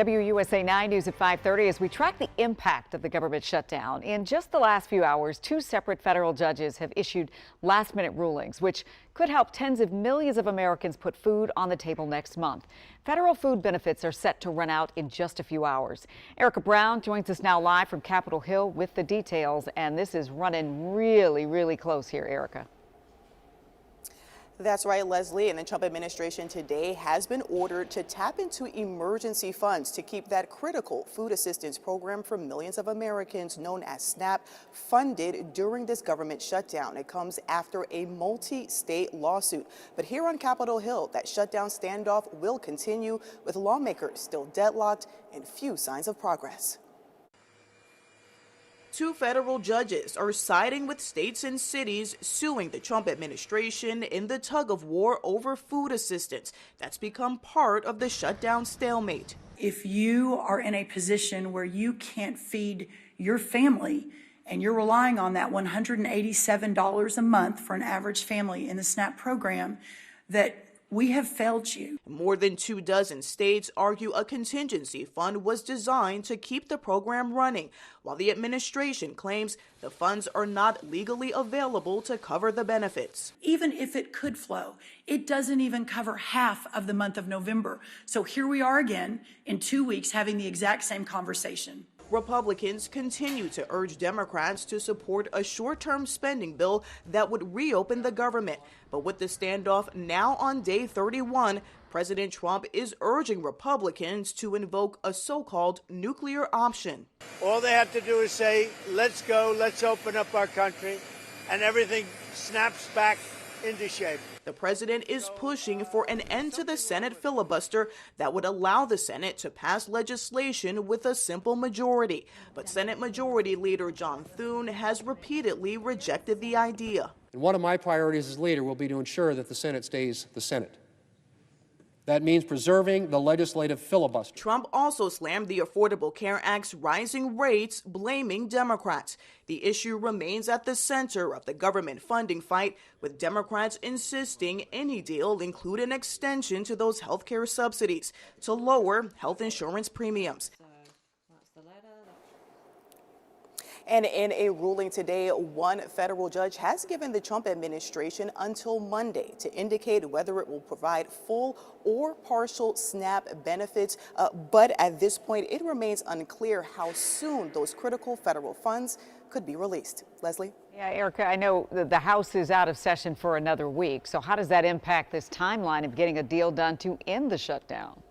WUSA 9 News at 5:30 as we track the impact of the government shutdown. In just the last few hours, two separate federal judges have issued last-minute rulings, which could help tens of millions of Americans put food on the table next month. Federal food benefits are set to run out in just a few hours. Erica Brown joins us now live from Capitol Hill with the details, and this is running really close here, Erica. That's right, Leslie, and the Trump administration today has been ordered to tap into emergency funds to keep that critical food assistance program for millions of Americans known as SNAP funded during this government shutdown. It comes after a multi-state lawsuit. But here on Capitol Hill, that shutdown standoff will continue with lawmakers still deadlocked and few signs of progress. Two federal judges are siding with states and cities suing the Trump administration in the tug of war over food assistance that's become part of the shutdown stalemate. If you are in a position where you can't feed your family and you're relying on that $187 a month for an average family in the SNAP program, that we have failed you. More than 24 states argue a contingency fund was designed to keep the program running, while the administration claims the funds are not legally available to cover the benefits. Even if it could flow, it doesn't even cover half of the month of November. So here we are again in 2 weeks having the exact same conversation. Republicans continue to urge Democrats to support a short-term spending bill that would reopen the government. But with the standoff now on day 31, President Trump is urging Republicans to invoke a so-called nuclear option. All they have to do is say, let's go, let's open up our country, and everything snaps back into shape. The president is pushing for an end to the Senate filibuster that would allow the Senate to pass legislation with a simple majority. But Senate Majority Leader John Thune has repeatedly rejected the idea. And one of my priorities as leader will be to ensure that the Senate stays the Senate. That means preserving the legislative filibuster. Trump also slammed the Affordable Care Act's rising rates, blaming Democrats. The issue remains at the center of the government funding fight, with Democrats insisting any deal include an extension to those health care subsidies to lower health insurance premiums. And in a ruling today, one federal judge has given the Trump administration until Monday to indicate whether it will provide full or partial SNAP benefits. But at this point, it remains unclear how soon those critical federal funds could be released. Leslie? Yeah, Erica, I know the House is out of session for another week. So how does that impact this timeline of getting a deal done to end the shutdown?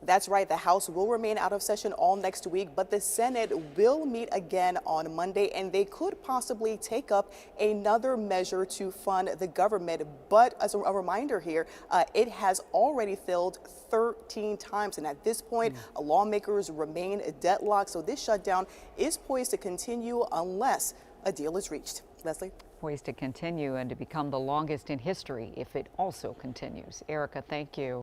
That's right. The House will remain out of session all next week, but the Senate will meet again on Monday, and they could possibly take up another measure to fund the government. But as a reminder here, it has already failed 13 times. And at this point, lawmakers remain deadlocked. So this shutdown is poised to continue unless a deal is reached. Leslie? Poised to continue and to become the longest in history if it also continues. Erica, thank you.